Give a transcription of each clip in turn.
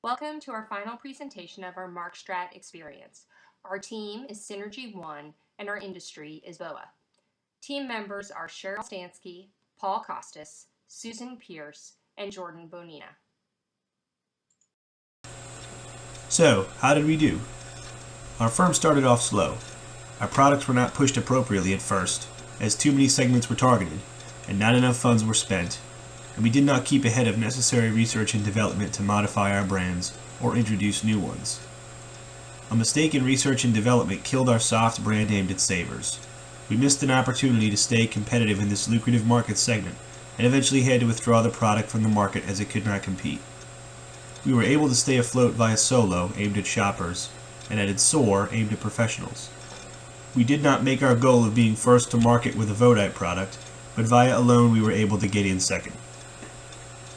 Welcome to our final presentation of our MarkStrat experience. Our team is Synergy1 and our industry is BOA. Team members are Cheryl Stansky, Paul Costas, Susan Pierce, and Jordan Bonina. So, how did we do? Our firm started off slow. Our products were not pushed appropriately at first, as too many segments were targeted, and not enough funds were spent, and we did not keep ahead of necessary research and development to modify our brands or introduce new ones. A mistake in research and development killed our soft brand aimed at savers. We missed an opportunity to stay competitive in this lucrative market segment, and eventually had to withdraw the product from the market as it could not compete. We were able to stay afloat via Solo, aimed at shoppers, and added Soar, aimed at professionals. We did not make our goal of being first to market with a Vodite product, but via Alone we were able to get in second.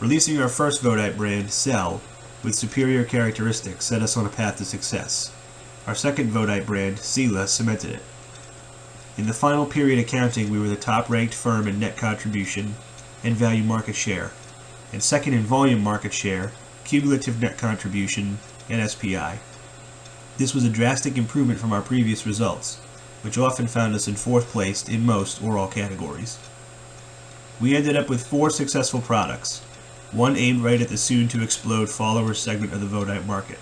Releasing our first Vodite brand, Cell, with superior characteristics set us on a path to success. Our second Vodite brand, Sela, cemented it. In the final period accounting, we were the top-ranked firm in net contribution and value market share, and second in volume market share, cumulative net contribution, and SPI. This was a drastic improvement from our previous results, which often found us in fourth place in most or all categories. We ended up with 4 successful products, one aimed right at the soon-to-explode follower segment of the Vodite market.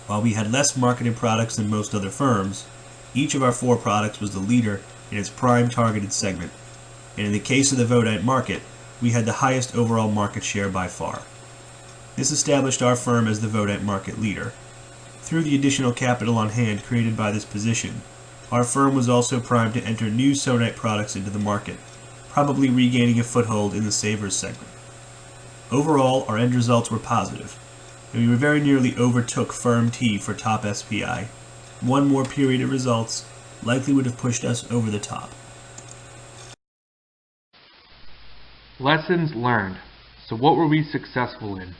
While we had less marketed products than most other firms, each of our 4 products was the leader in its prime targeted segment, and in the case of the Vodite market, we had the highest overall market share by far. This established our firm as the Vodite market leader. Through the additional capital on hand created by this position, our firm was also primed to enter new Sonite products into the market, probably regaining a foothold in the savers segment. Overall, our end results were positive, and we very nearly overtook Firm T for top SPI. One more period of results likely would have pushed us over the top. Lessons learned. So what were we successful in?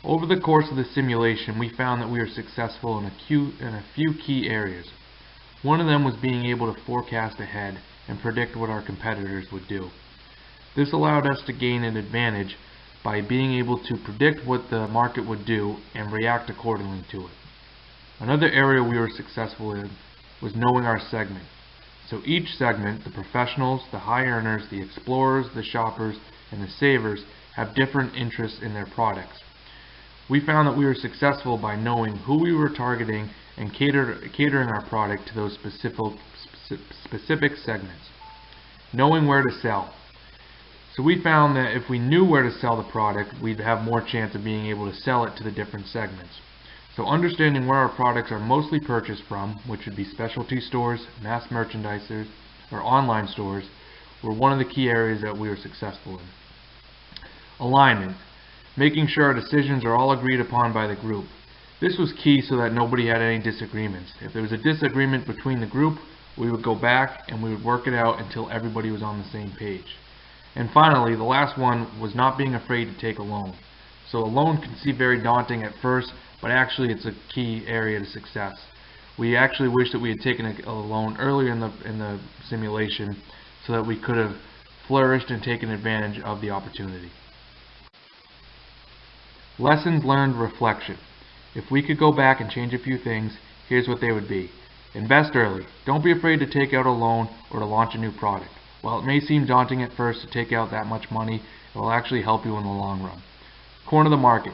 Over the course of the simulation, we found that we were successful in a few key areas. One of them was being able to forecast ahead and predict what our competitors would do. This allowed us to gain an advantage by being able to predict what the market would do and react accordingly to it. Another area we were successful in was knowing our segment. So each segment, the professionals, the high earners, the explorers, the shoppers, and the savers, have different interests in their products. We found that we were successful by knowing who we were targeting and catering our product to those specific segments. Knowing where to sell. So we found that if we knew where to sell the product, we'd have more chance of being able to sell it to the different segments. So understanding where our products are mostly purchased from, which would be specialty stores, mass merchandisers, or online stores, were one of the key areas that we were successful in. Alignment. Making sure our decisions are all agreed upon by the group. This was key so that nobody had any disagreements. If there was a disagreement between the group, we would go back and we would work it out until everybody was on the same page. And finally, the last one was not being afraid to take a loan. So a loan can seem very daunting at first, but actually it's a key area to success. We actually wish that we had taken a loan earlier in the simulation so that we could have flourished and taken advantage of the opportunity. Lessons learned reflection. If we could go back and change a few things, here's what they would be. Invest early. Don't be afraid to take out a loan or to launch a new product. While it may seem daunting at first to take out that much money, it will actually help you in the long run. Corner the market.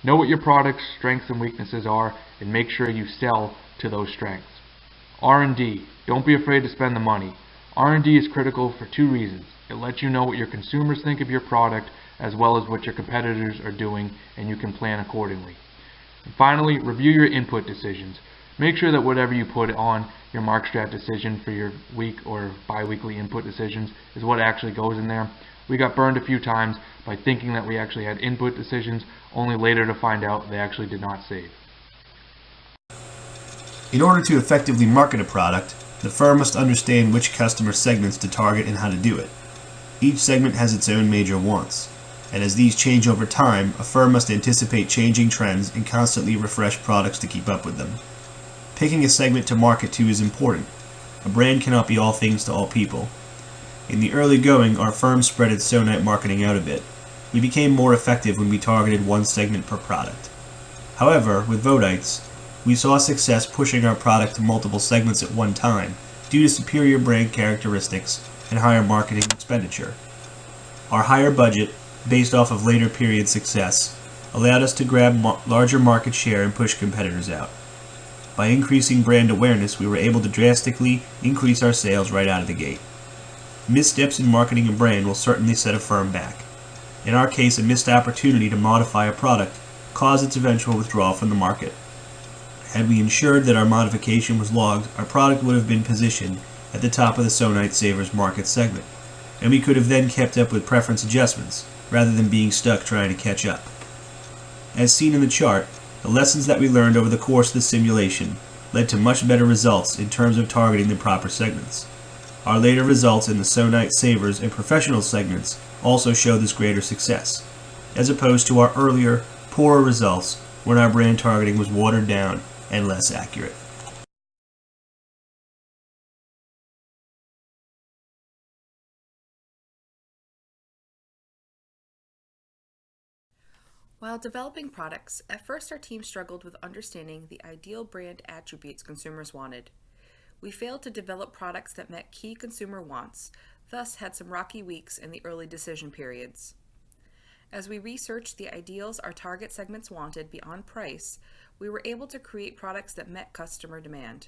Know what your product's strengths and weaknesses are and make sure you sell to those strengths. R&D. Don't be afraid to spend the money. R&D is critical for 2 reasons. It lets you know what your consumers think of your product as well as what your competitors are doing, and you can plan accordingly. And finally, review your input decisions. Make sure that whatever you put on your MarkStrat decision for your week or bi-weekly input decisions is what actually goes in there. We got burned a few times by thinking that we actually had input decisions, only later to find out they actually did not save. In order to effectively market a product, the firm must understand which customer segments to target and how to do it. Each segment has its own major wants, and as these change over time, a firm must anticipate changing trends and constantly refresh products to keep up with them. Picking a segment to market to is important. A brand cannot be all things to all people. In the early going, our firm spread its Sonite marketing out a bit. We became more effective when we targeted one segment per product. However, with Vodites, we saw success pushing our product to multiple segments at one time due to superior brand characteristics and higher marketing expenditure. Our higher budget, based off of later period success, allowed us to grab larger market share and push competitors out. By increasing brand awareness, we were able to drastically increase our sales right out of the gate. Missteps in marketing and brand will certainly set a firm back. In our case, a missed opportunity to modify a product caused its eventual withdrawal from the market. Had we ensured that our modification was logged, our product would have been positioned at the top of the Sonite Savers market segment, and we could have then kept up with preference adjustments, rather than being stuck trying to catch up. As seen in the chart, the lessons that we learned over the course of the simulation led to much better results in terms of targeting the proper segments. Our later results in the Sonite Savers and Professional segments also show this greater success, as opposed to our earlier, poorer results when our brand targeting was watered down and less accurate. While developing products, at first our team struggled with understanding the ideal brand attributes consumers wanted. We failed to develop products that met key consumer wants, thus had some rocky weeks in the early decision periods. As we researched the ideals our target segments wanted beyond price, we were able to create products that met customer demand.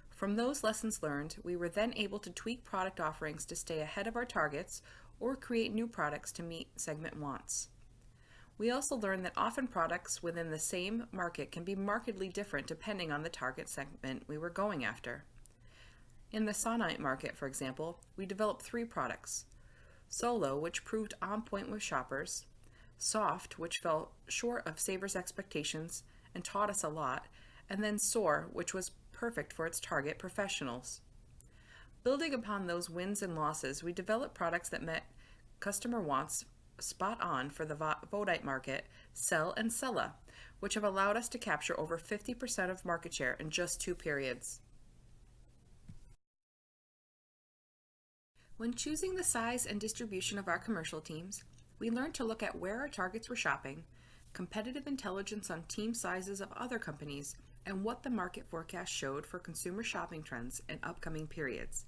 From those lessons learned, we were then able to tweak product offerings to stay ahead of our targets or create new products to meet segment wants. We also learned that often products within the same market can be markedly different depending on the target segment we were going after. In the Sonite market, for example, we developed 3 products: Solo, which proved on point with shoppers; Soft, which fell short of Savers' expectations and taught us a lot; and then Soar, which was perfect for its target professionals. Building upon those wins and losses, we developed products that met customer wants spot on for the Vodite market, Sell and Sella, which have allowed us to capture over 50% of market share in just 2 periods. When choosing the size and distribution of our commercial teams, we learned to look at where our targets were shopping, competitive intelligence on team sizes of other companies, and what the market forecast showed for consumer shopping trends in upcoming periods.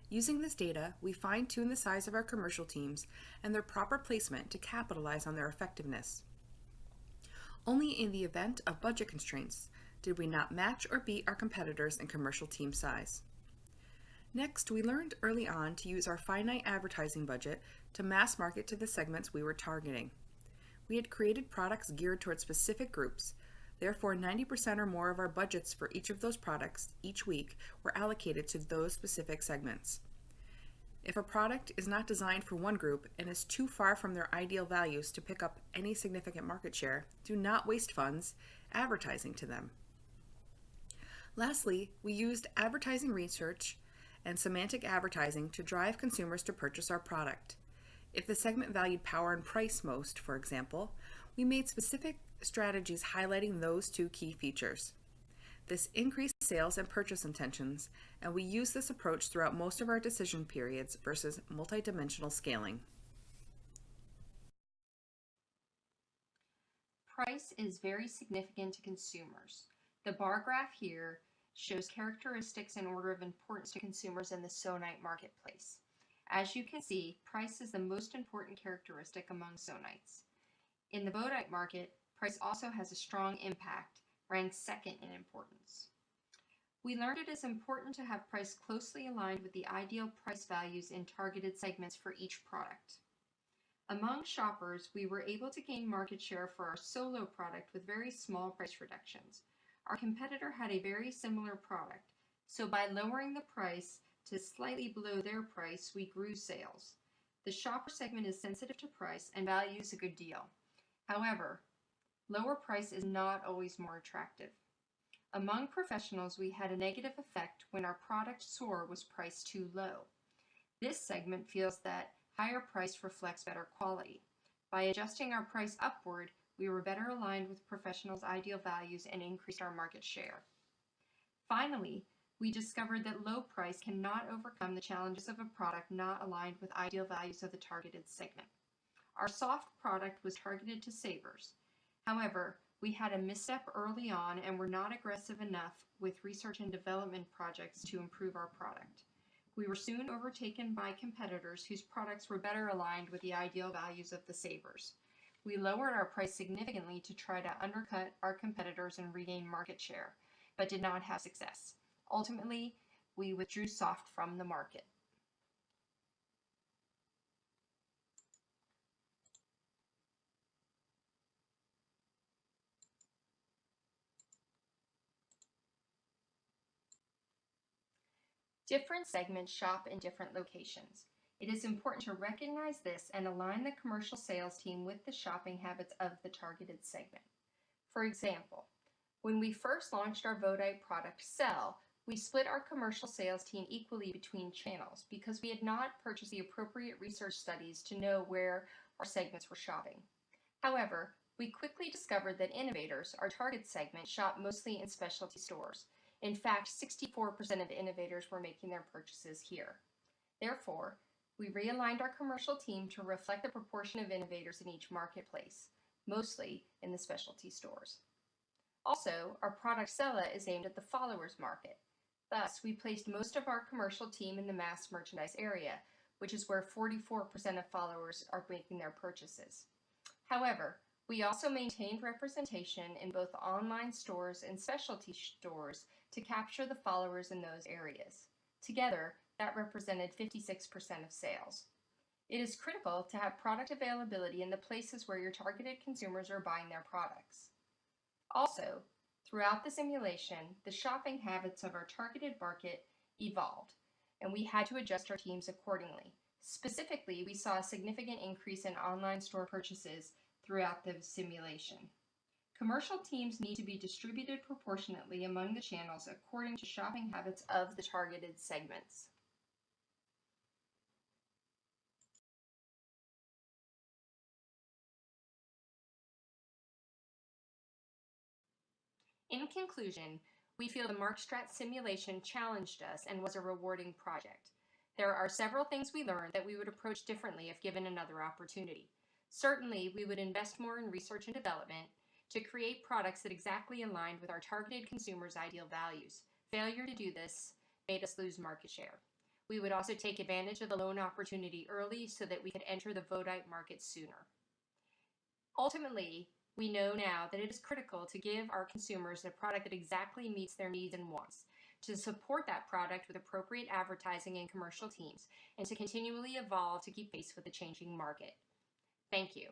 Using this data, we fine-tune the size of our commercial teams and their proper placement to capitalize on their effectiveness. Only in the event of budget constraints did we not match or beat our competitors in commercial team size. Next, we learned early on to use our finite advertising budget to mass market to the segments we were targeting. We had created products geared towards specific groups. Therefore, 90% or more of our budgets for each of those products each week were allocated to those specific segments. If a product is not designed for one group and is too far from their ideal values to pick up any significant market share, do not waste funds advertising to them. Lastly, we used advertising research and semantic advertising to drive consumers to purchase our product. If the segment valued power and price most, for example, we made specific strategies highlighting those 2 key features. This increased sales and purchase intentions, and we use this approach throughout most of our decision periods versus multidimensional scaling. Price is very significant to consumers. The bar graph here shows characteristics in order of importance to consumers in the Sonite marketplace. As you can see, price is the most important characteristic among Sonites. In the Vodite market, price also has a strong impact, ranked second in importance. We learned it is important to have price closely aligned with the ideal price values in targeted segments for each product. Among shoppers, we were able to gain market share for our Solo product with very small price reductions. Our competitor had a very similar product, so by lowering the price to slightly below their price, we grew sales. The shopper segment is sensitive to price and values a good deal. However, lower price is not always more attractive. Among professionals, we had a negative effect when our product Soar was priced too low. This segment feels that higher price reflects better quality. By adjusting our price upward, we were better aligned with professionals' ideal values and increased our market share. Finally, we discovered that low price cannot overcome the challenges of a product not aligned with ideal values of the targeted segment. Our Soft product was targeted to savers. However, We had a misstep early on and were not aggressive enough with research and development projects to improve our product. We were soon overtaken by competitors whose products were better aligned with the ideal values of the savers. We lowered our price significantly to try to undercut our competitors and regain market share, but did not have success. Ultimately, we withdrew soft from the market. Different segments shop in different locations. It is important to recognize this and align the commercial sales team with the shopping habits of the targeted segment. For example, when we first launched our Vodite product, Sell, we split our commercial sales team equally between channels because we had not purchased the appropriate research studies to know where our segments were shopping. However, we quickly discovered that innovators, our target segment, shop mostly in specialty stores. In fact, 64% of innovators were making their purchases here. Therefore, we realigned our commercial team to reflect the proportion of innovators in each marketplace, mostly in the specialty stores. Also, our product Sella is aimed at the followers market. Thus, we placed most of our commercial team in the mass merchandise area, which is where 44% of followers are making their purchases. However, we also maintained representation in both online stores and specialty stores to capture the followers in those areas. Together, that represented 56% of sales. It is critical to have product availability in the places where your targeted consumers are buying their products. Also, throughout the simulation, the shopping habits of our targeted market evolved, and we had to adjust our teams accordingly. Specifically, we saw a significant increase in online store purchases throughout the simulation. Commercial teams need to be distributed proportionately among the channels according to shopping habits of the targeted segments. In conclusion, we feel the MarkStrat simulation challenged us and was a rewarding project. There are several things we learned that we would approach differently if given another opportunity. Certainly, we would invest more in research and development to create products that exactly aligned with our targeted consumers' ideal values. Failure to do this made us lose market share. We would also take advantage of the loan opportunity early so that we could enter the Vodite market sooner. Ultimately, we know now that it is critical to give our consumers a product that exactly meets their needs and wants, to support that product with appropriate advertising and commercial teams, and to continually evolve to keep pace with the changing market. Thank you.